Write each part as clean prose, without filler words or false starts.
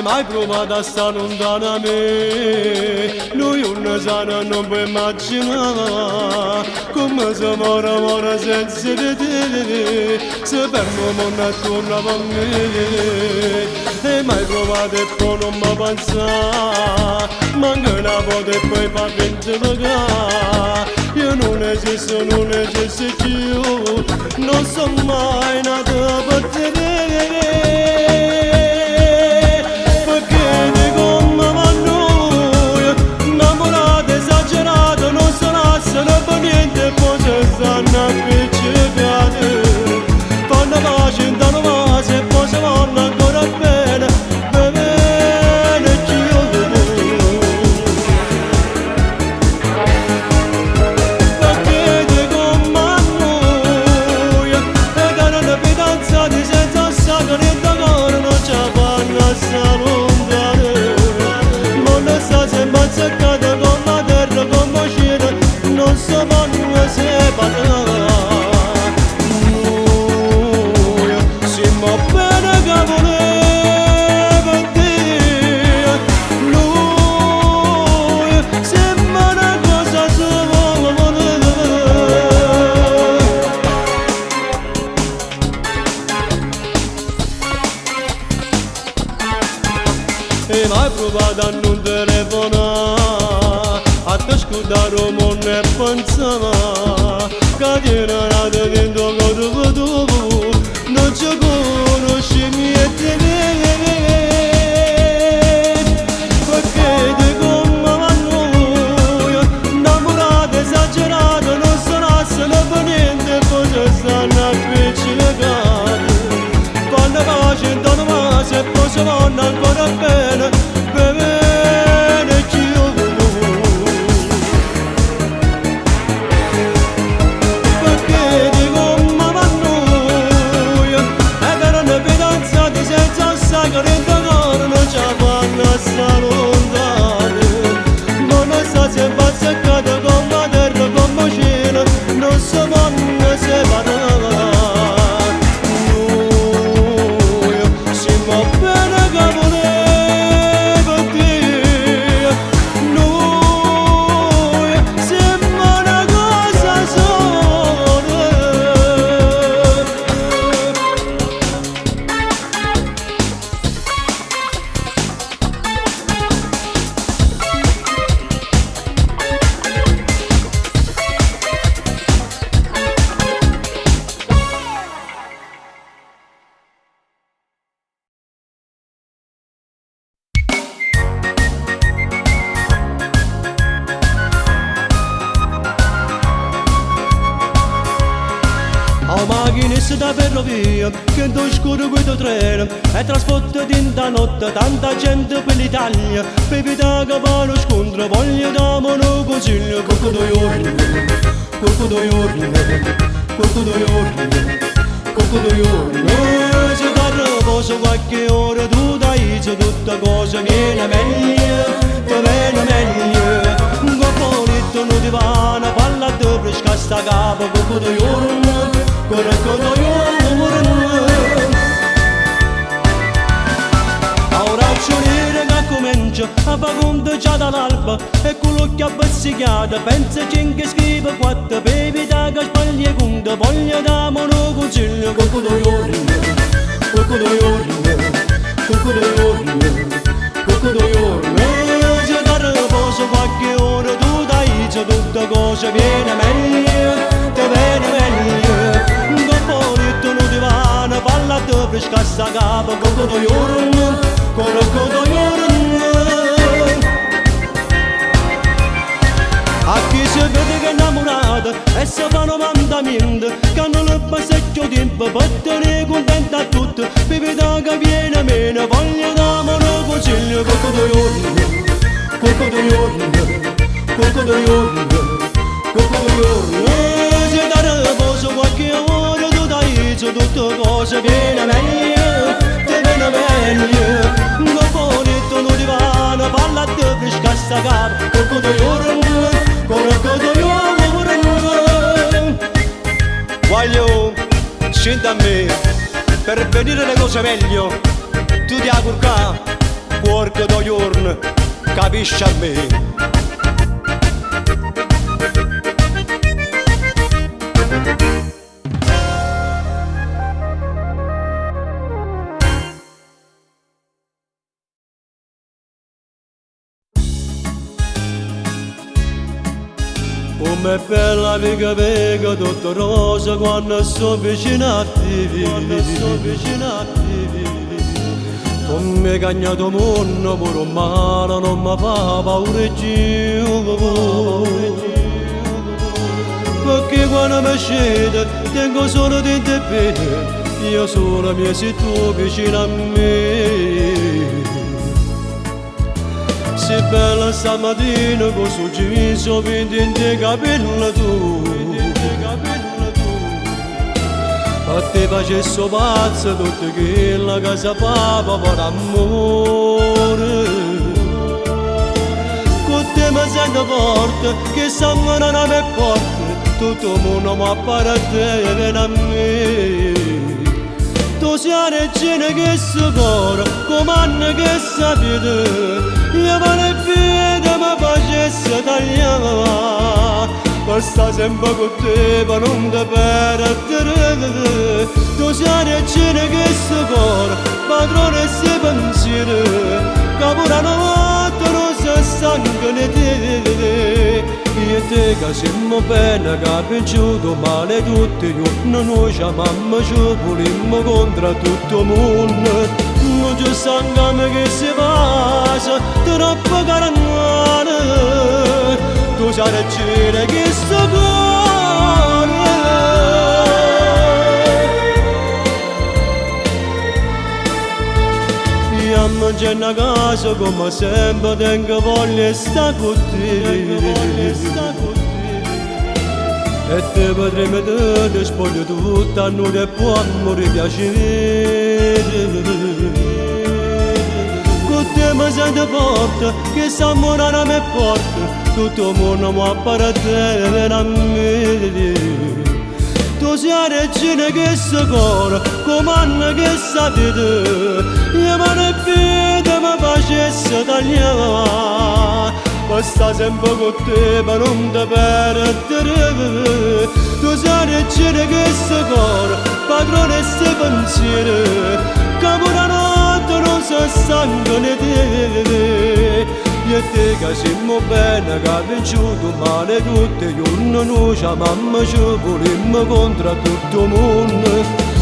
Hai mai provato a stare lontano da me? Noi un sana non può immaginare come si muore senza vedere, se fermo mondo attorno a me. Hai mai provato e poi non mi pensare, manca una volta e poi fa finta pagare. Io non esisto più, non sono mai nato per te. E mai provato a non telefonare, a te scudare un mondo e pensare che ti era nato dentro corpo tuo, non ci conosci niente. Perché ti come a noi, innamorato, esagerato, non sono per niente, poi ci stanno a qui legati. Quando pace intorno a se poi si vanno ancora bene, bene più. Perché dico mamma noi, e grande fidanzati senza sacramento non ci fanno a stare lontani. Non sta sempre azzeccata con la terra, con la cielo, non si vanno separare. Macchinista da ferrovia, che in scuro guida treno e trasporta in da notte tanta gente per l'Italia. Per evitare che va lo scontro voglio dare un consiglio. Qualche 2 giorni, qualche 2 giorni, qualche 2 giorni, qualche 2 giorni. Se da riposo qualche ora tu dai tutta cosa viene meglio, ti viene meglio. Un po' di non ti va a palla a te fresca sta capo, qualche 2 giorni. Ora ragioniere che comincia a fare conto già dall'alba e quello che ha bazzicato pensa che scrive 4 bevita che sbaglia conto voglio dare un consiglio. Qualche 2 giorni, qualche 2 giorni, qualche 2 giorni, qualche 2 giorni. Se da riposo qualche ora tu dai tutta cosa viene meglio, ti viene meglio. Palla te fresca sta capo, qualche 2 giorni, qualche 2 giorni. A chi si vede che è innamorato e si fanno mandamenti, che hanno il passaggio tempo per tenere contenta a tutti. Bevita che viene meno, voglio dare un consiglio. Qualche 2 giorni, qualche 2 giorni, qualche 2 giorni, qualche 2 giorni. Se da riposo qualche ora tu dai tutte cose viene meglio, ti viene meglio. Un po' di non ti va a palla a te fresca sta capo, qualche 2 giorni, qualche 2 giorni. Voglio scendere a me per venire le cose meglio, tu ti augurca porco do giorno, capisci a me? Com'è bella mica vega tutto rosa quando sto vicino a te, come cagnato mondo pure male non mi fa paura più, perché quando mi scende tengo solo di te bene, io solo mi sei tu vicino a me. Sei bella stamattina con sul viso vinto in te capelli tu, a te facessi pazzo tutto che la casa papa per amore, con te mi sento forte che sangue non mi porta, tutto il mondo mi appare a te e viene a me. Tu sei la regina che si cuore, comanda che sapete, io vale piede mi facesse tagliare, per stare sempre con te, per non ti perdere. Tu sei la regina che si cuore, padrone e si pensieri, che pure la notte non si stanca di te. Io e te che siamo bene, che piaciuto male tutti io, noi ci amiamo, ci volimmo contro tutto il mondo. Non ci stanchiamo che si passa, troppo carannuale, tu sai leggere che sto cuore. Io a mangiare a casa come sempre tengo voglia di stare con te. E te potremmo te spoglio tutta, non ti può amore piacere. Con te mi sento forte, che s'amore non mi porta, tutto il mondo mi appare a te e a me. Tu sei la regina che si cuore, comanda che sapete, io me ne vedo mi facesse tagliare, per stare sempre con te, per non ti perdere. Tu sei la regina che si cuore, padrone e si pensieri, che pure la notte non si stanca di te. Io e te che siamo bene, che piaciuto male tutti i giorni, noi ci amiamo, ci volimmo contro tutto il mondo.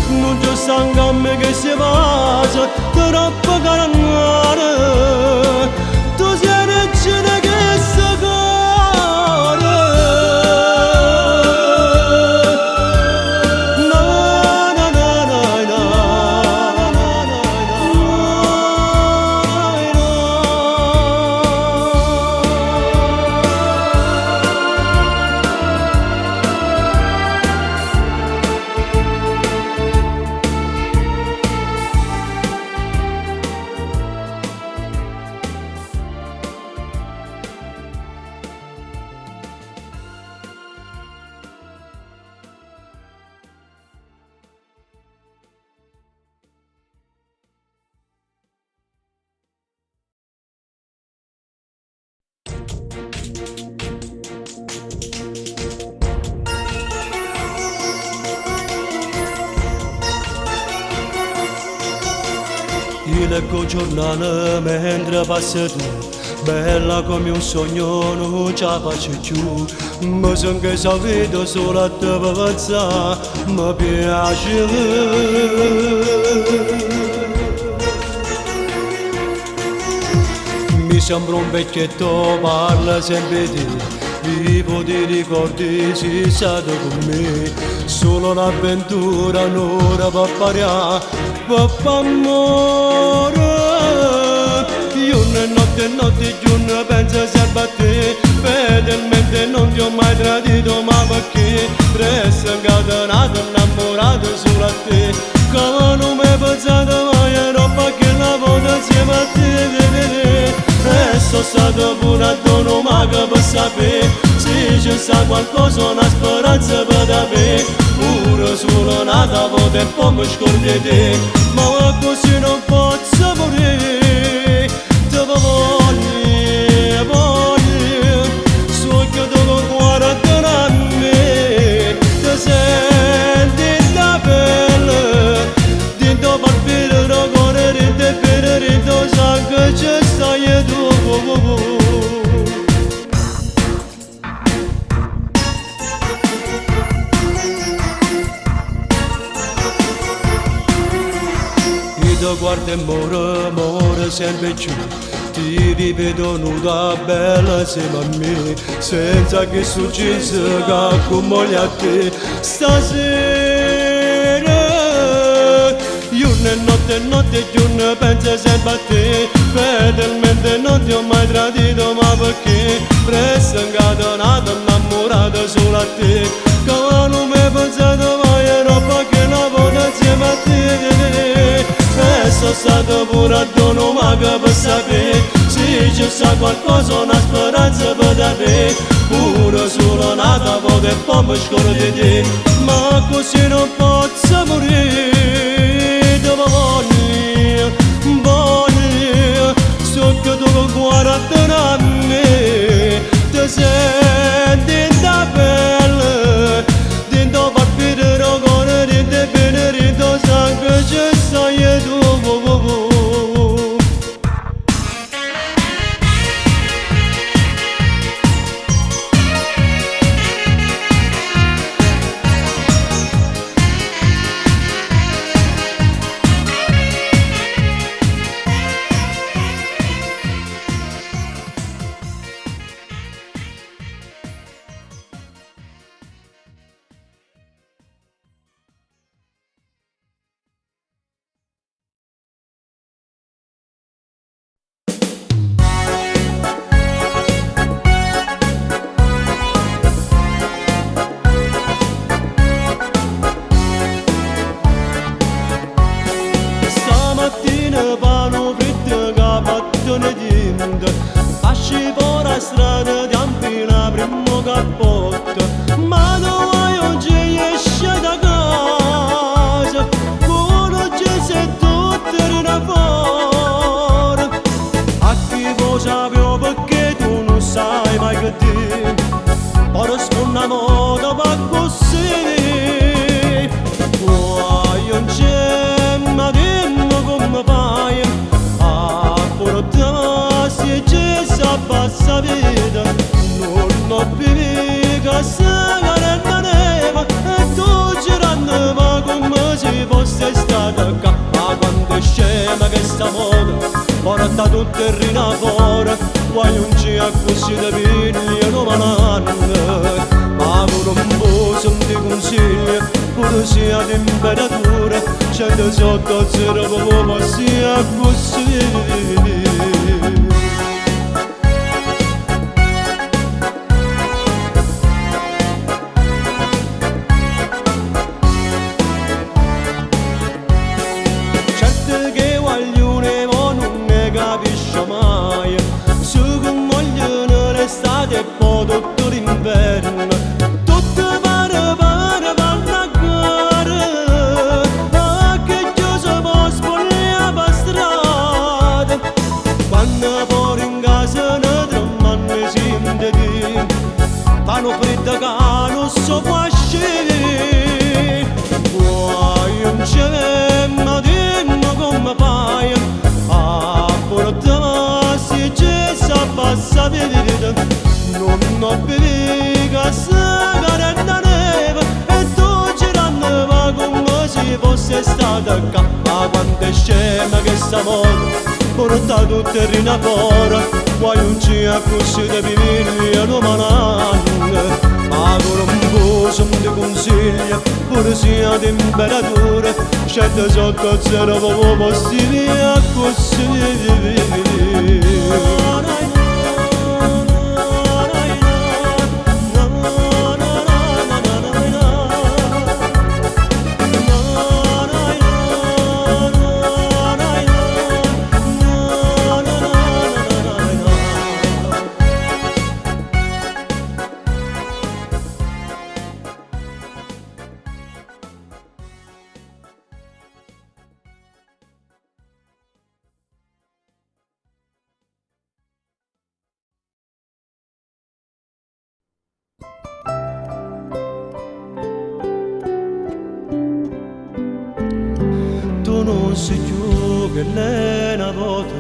Non ci stanchiamo che si passa, troppo carannuale, tu sei regina che si cuore. No, no, no, no, no, Io leggo giornale mentre passa tu, bella come un sogno, non ce la faccio più. Ma son che vedo solo a te per pensare, mi piace. Mi sembra un vecchietto, parla sempre di te, vivo di ricordi, sei stato con me. Solo un'avventura, un'ora per pariare, per amore. Giorno e notte, giorno penso sempre a te, fedelmente non ti ho mai tradito, ma perché resto incatenato, innamorato solo a te. Come non mi hai pensato mai, ero che la volta insieme a te. E sono stato pure a dono, ma che per sapere se c'è sta qualcosa, una speranza per da me. Pure solo nata volta e poi mi scordi te, ma così non posso morire. Ti guarda e muore sempre più. Ti ripeto nuda bella insieme a me, senza che successe che come a te. Stasera giorno e notte giorno penso sempre a te. Fedelmente non ti ho mai tradito, ma perché presto incatenato, innamorata solo a te. Che non mi hai pensato mai, ero perché una volta insieme a te. E sono stato pure a dono, ma che per sapere se ci sta qualcosa, una speranza per te. Pure solo nata volta e poi mi scordo di te. Ma così non posso morire, dove voglio, so che tu guardi a me. Ti senti da pelle, dentro partire il cuore, dentro venire sangue, ci sei tu. Pasci fuori la strada ti ampina primo cappotto, ma non vai oggi esce da casa, conosci se tutti rina fuori. A chi vuoi sapere perché tu non sai mai che te, ora sfonda moda va così. Vuoi non c'è, ma dimmi come fai a portare se ci sa passa vita. Non ho più che sagare la neve e tu girando ma come se fosse stata qua. Ma quando è scema che sta moda porta tutto il rina fuori, vuoi non c'è così da pigliare non mananno. Ma pure un po' se ti consiglio, pure sia temperatura 100 sotto zero come sia così. E poi tutto l'inverno tutto pare vanno a gara, ma che già si può spogliare per strada. Quando fuori in casa ne tremano sinteti, fanno freddo che non so può uscire. Vuoi un c'è, ma dimmi come fai a portare se ci sa passa vita. Non ho più che sagare la neve e tu girando ma come se fosse stata qua. Ma quanto è scema che sta moda porta tutto il rina fuori, vuoi non c'è così da vivere non mananno. Ma pure un po' se ti consiglio, pure sia temperatura 100 sotto zero come possibile così. Tu non sei più che lei una volta,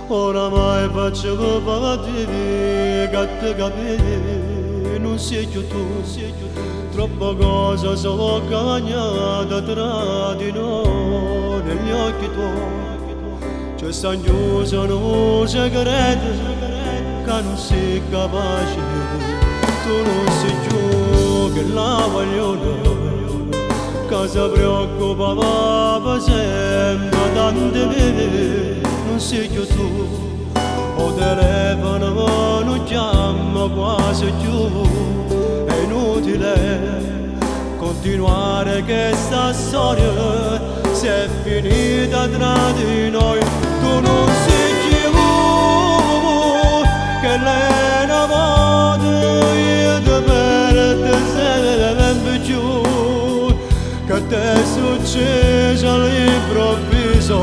oramai faccio per te, che ti capire, non sei più tu, troppo cosa solo cagnata tra di noi negli occhi tuoi c'è sta chiuso un segreto che non si capace tu non sei più che la vogliono che si preoccupava sempre tante me non sei più tu o telefono non chiama quasi più è inutile continuare questa storia se è finita tra di noi tu non sei più che lei una volta io ti perdo sempre più che ti è successo all'improvviso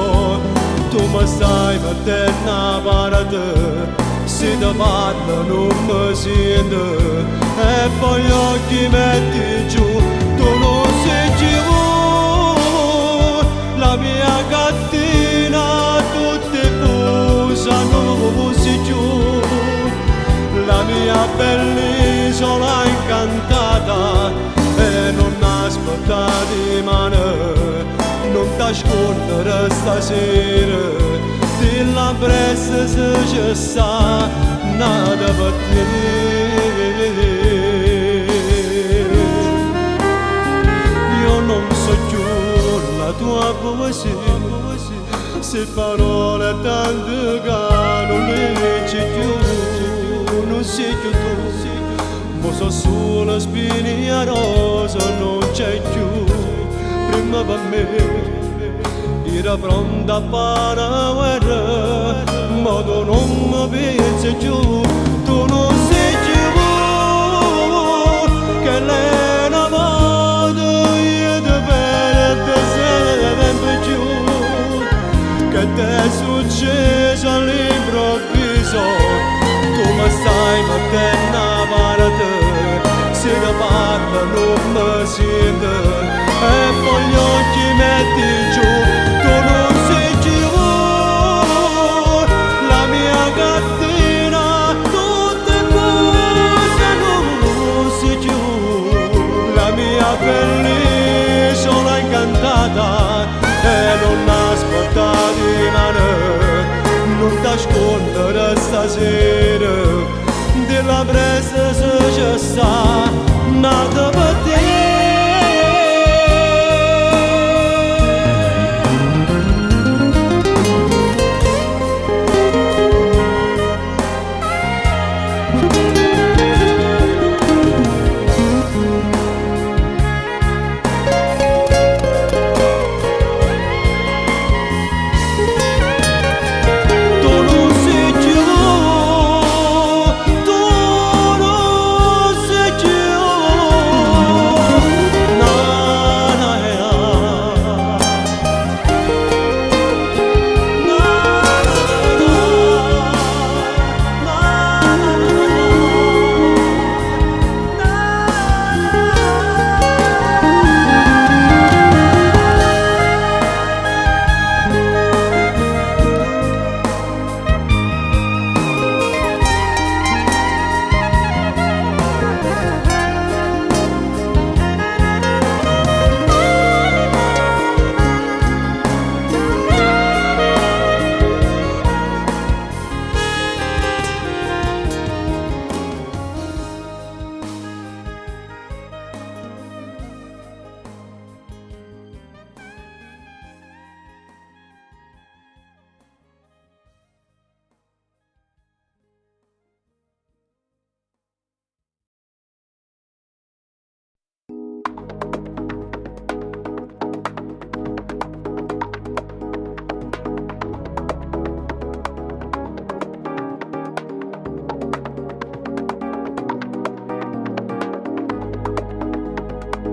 tu mi stai mettendo a parte se ti parlo non mi sento e poi gli occhi metti giù tu non sei più la mia gattina tutte posano così giù la mia bella isola incantata e non aspetta di mano non t'ascoltere stasera di la pressa se ci sta nada per te io non so più la tua poesia se parole tante che non le c'è più non sei più tu ma so solo spine a rosa non c'è più prima per me era pronta a fare la guerra ma tu non mi pensi più tu non sei più che lei una volta io ti perdo sempre più che ti è successo all'improvviso tu mi stai mettendo a parte se ti parlo non mi sento e poi gli occhi metti giù tu non sei più la mia gattina tutte cose non sei più la mia bell'isola incantata e non aspetta di mano non t'ascoltere stasera della presa se ci sta nata per te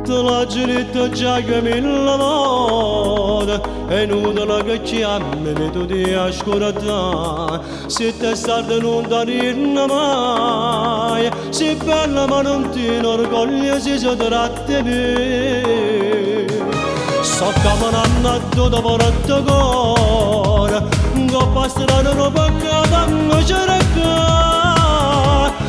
te l'ha detto già che mille volte è inutile che chiami tu ti ascolta se te stardi non ti dirne mai sei bella ma non ti orgoglio se si tratti me so che me n'hanno dato dopo rotto cuore che passeranno un po' che mi cerca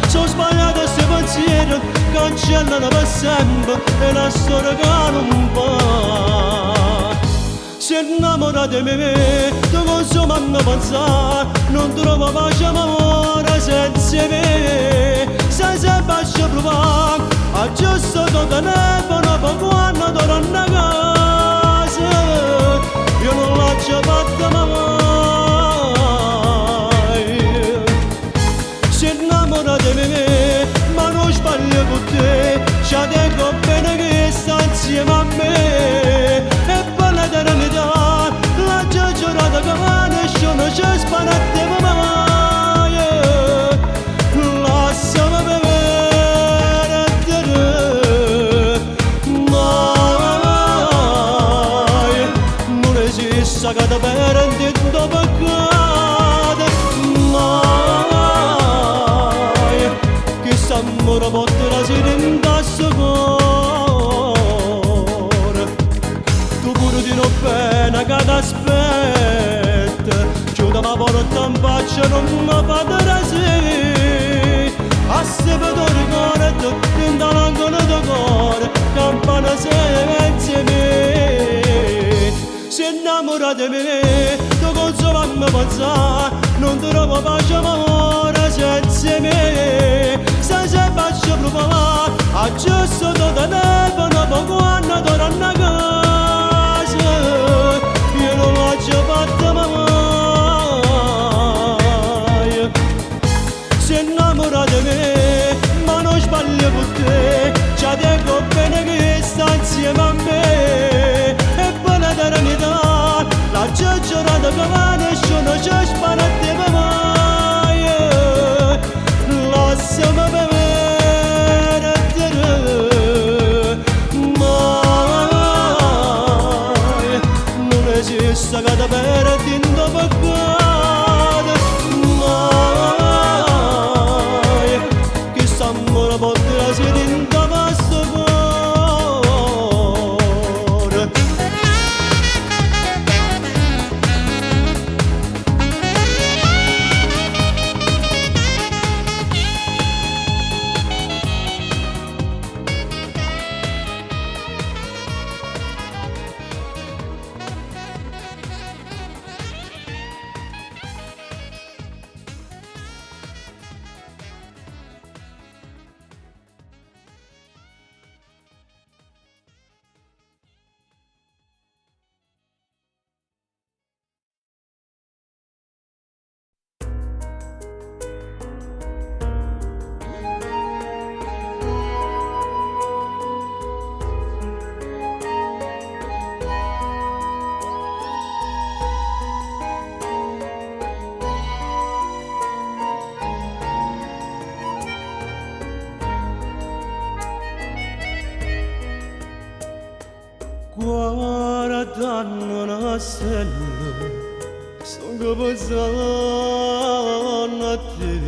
sono sbagliato questi pensieri che annano per sempre e la storia che non va. Se innamora di me, tu cosa manca pensare, non trovo pace amore senza me. Se faccio provare, a giusto con telefono, poi quando torno a casa, io non lascio fatta mai. Se innamora di me, ma non sbaglio con te, ci dico bene che sta insieme a me. E per l'eternità, la giornata che va nessuno ci spara a te mai. Lasciami bere a te, mai. Non esiste che ti perdi dopo cade, mai. Che s'amore porterà si rindasse cuore. Tu pure di non pena che t'aspetta, chiuda ma porta in faccia non mi padrà sì. A se vedo ricordo in dall'angolo del cuore, campana sei insieme. Se innamora di me, tu cosa fammi pensare, non trovo pace amore senza me. Se faccio provare, a giusto tuo telefono, poi quando torno a casa, io non lascio fatta mai. Se innamora di me, ma non sbaglio con te, ci dico bene che sta insieme a me. E per l'eternità, la giornata che va nessuno ci spara a te mai. Lasciami bere a te, mai. Non esiste che ti perdi in dopo cade, mai. Che s'amore porterà si rinda sto cuore. Guardando una stella, sono pensando a te,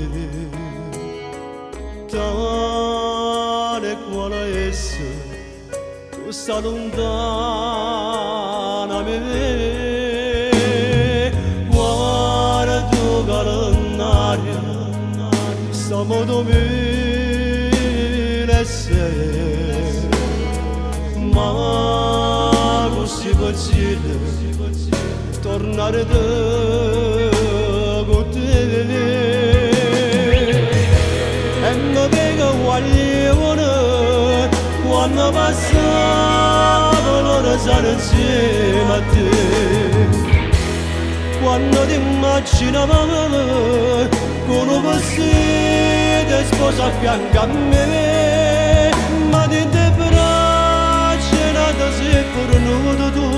tale quale essa, tu stai lontana da me. Guarda tu calendario, siamo 2006, ma così possibile tornare con te. E non dico guaglione quando passavo l'ora sarà insieme a te. Quando ti immaginavo con un vestito e sposa a fianco a me, ma ti sei pure nudo tu,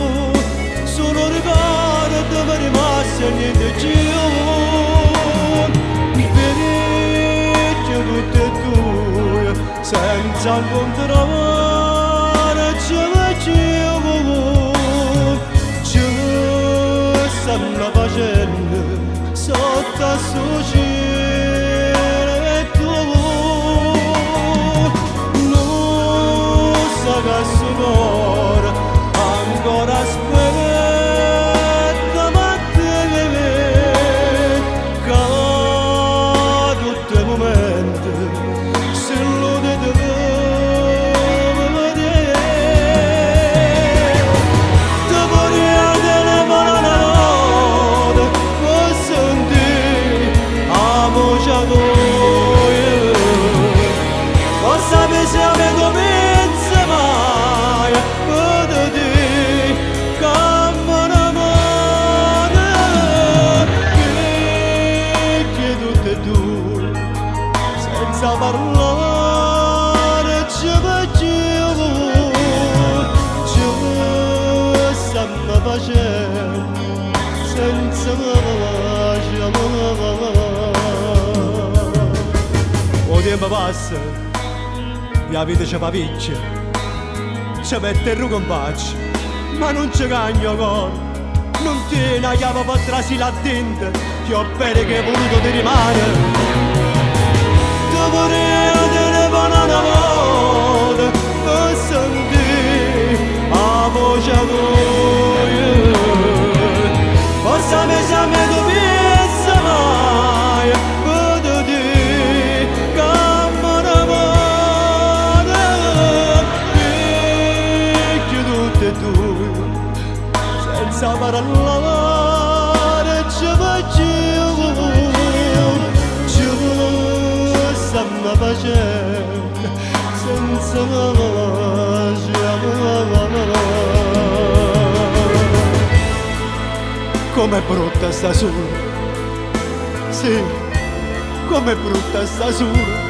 solo ricordo mi rimasti e niente più. Vecchio tutto è tuo, senza incontrare ci stanno facendo sotto a sto cielo e tu non sa che sto cuore ancora aspetta ma te che tutti i momenti si illude di te. tu, senza parlare ci facevo, ci stiamo facendo, senza o tempo passa, la vita ci fa piccia, ci mette il rugo in faccia, ma non ci cagno ancora, non tiene la chiave per trasi là dentro, che ho bene che hai voluto ti rimane. Ti vorrei telefonare una volta, per sentire la voce tua, forse mi sa me tu pensi mai, per dire che amore amore, picchio tutte e due, senza parlare ci facevo, ci stiamo facendo, senza com'è brutta sta sola, sì, com'è brutta sta sola.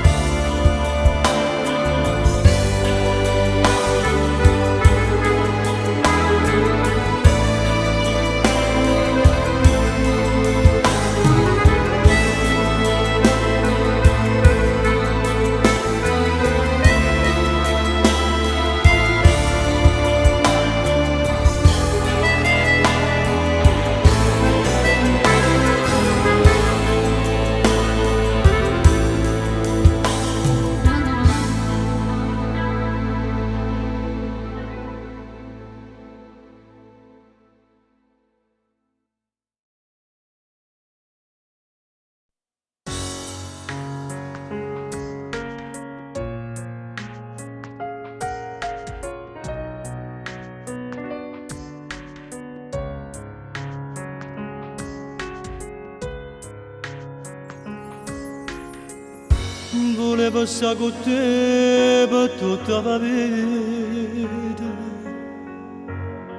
Volevo stare con te per tutta la vita,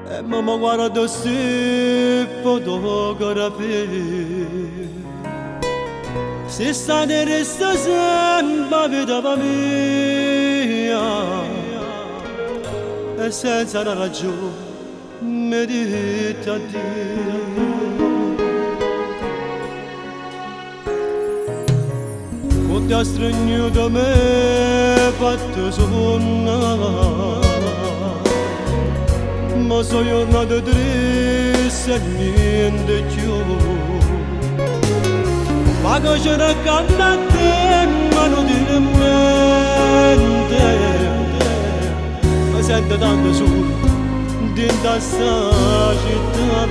e ma mi guarda se fotografia, se stai e resta sempre vita mia, e senza una ragione mi dite addio. Ti ha stregnato me, fatto suonare, ma sono tornato triste e niente più. Ma che c'era accanto a te, ma non ti mente, mi sento tanto solo dentro sta città.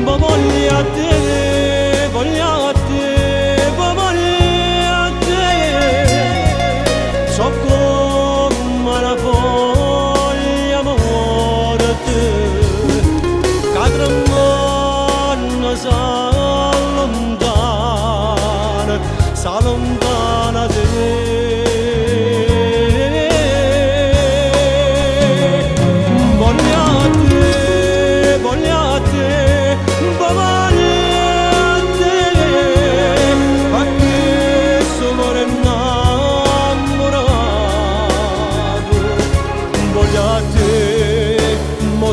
Ma voglio a te, voglio a te, voglio a te, so come una foglia morte, che tremano s'allontana te. Voglio a te, voglio a te,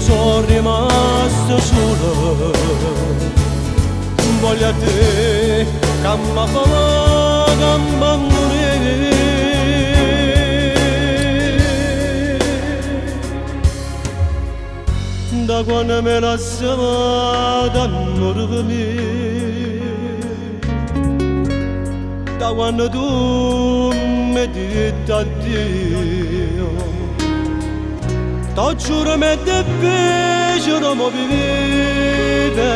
sono rimasto solo, voglio a te, camma da quando me la da da quando tu mi dici addio. T'ho giuro me te piacere mo vivere,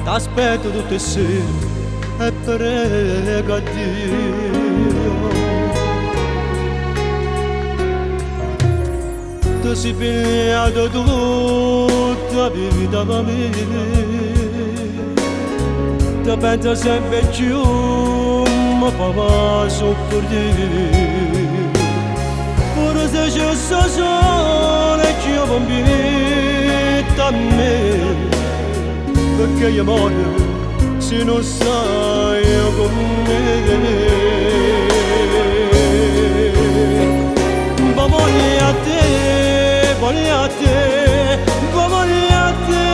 t'aspetto tutte sere e prego a Dio. Tu sei pigliato tutta la vita per me, ti penso sempre più, ma papà soffrire. Pure se c'è sta sole che io convinto a me, perché io muoio se non stai con me. Ma voglio a te, voglio a te, voglio a te.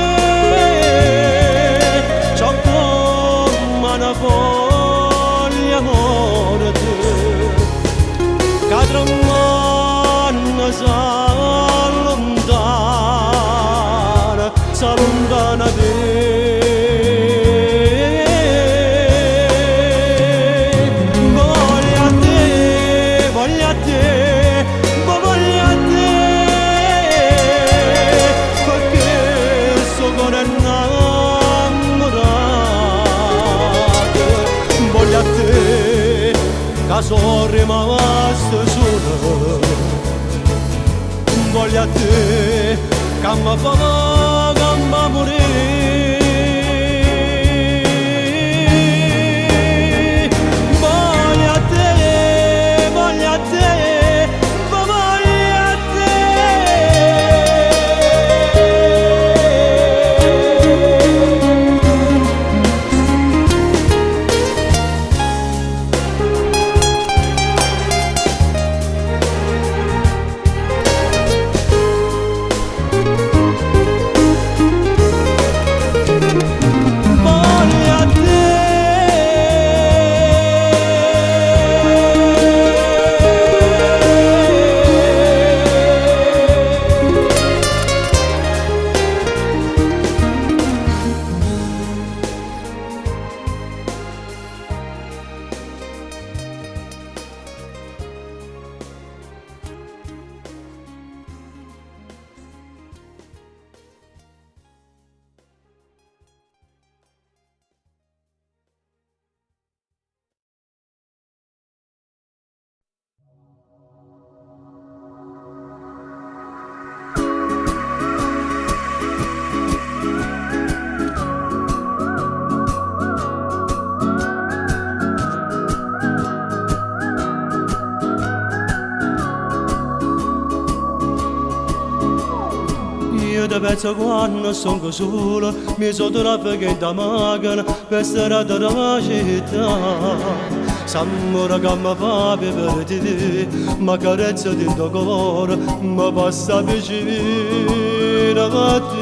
C'ho come una foglia morte che tra mano s'allontana te. Voglio a te, voglio a te, voglio a te, perché sto cuore innamorato. Voglio a te, che sono rimasto solo. Voglio a te, che mi fa morire. Voglio a te, voglio a te, voglio a te. Io ti penso quando sono solo, mi sono trovato che da macchina per strada della città. S'amore che mi fa per te, ma carezza di tuo cuore, mi passa vicino a te.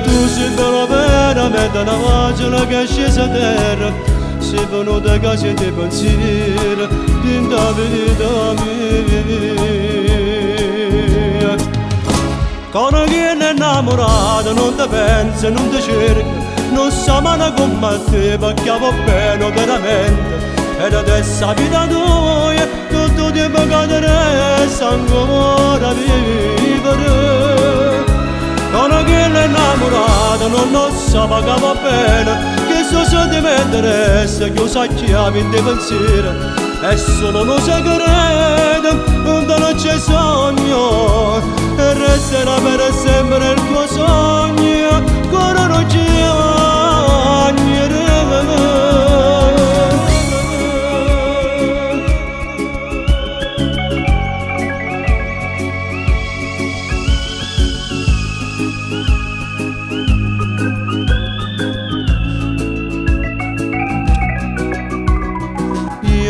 Tu sei bella veramente una pagina che è scesa a terra, sei venuta che senti pensiero di la vita mia. Quando chi è innamorato non ti pensa, non ti cerca, non sa mai come te, perché va bene veramente. Ed adesso la vita tua, tutto il tempo che ti resta ancora vivere. Quando chi è innamorato non sa che va bene, che suo sentimento resta chiuso a chiave di pensiero. È solo un segreto, non c'è sogno, e resterà per sempre il tuo sogno, ancora non ci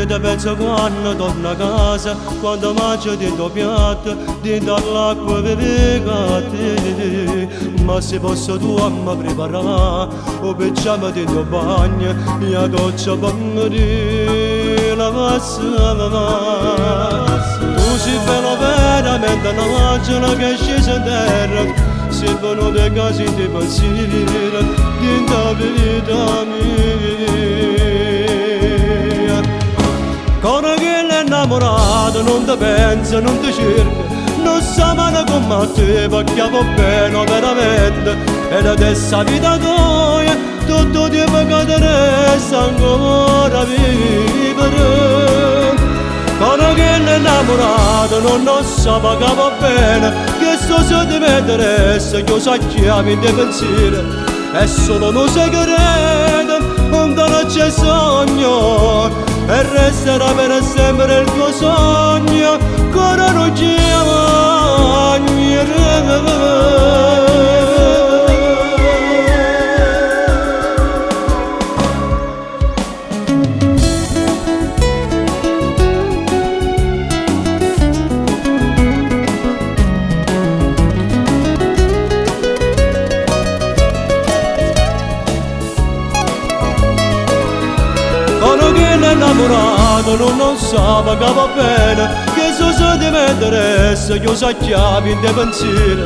Io ti penso quando torno a casa, quando mangio di tuo piatto, di dall'acqua vivegate. Ma se posso tu a me preparare, o pigiama di tuo bagno, la doccia per morire la passa. Tu sei bella veramente una pagina che è scesa in terra, sei venuta casi di pensiero, di la vita mia. Quando chi è innamorato non ti pensa, non ti cerca, non sa mai come te, perché va bene veramente. Ed adesso la vita tua, tutto il tempo che ti resta ancora vivere. Quando chi è innamorato non sa che va bene, che sto sentimento resta chiuso a chiave di pensiero. È solo un segreto, non c'è sogno, e resterà per sempre il tuo sogno, ancora non ci innamorato non sa che va bene, che se sentimento resta chiuso a chiave in te pensieri,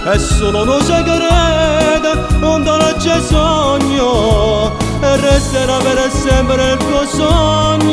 è solo una segreto, non c'è sogno, e resterà per sempre il tuo sogno.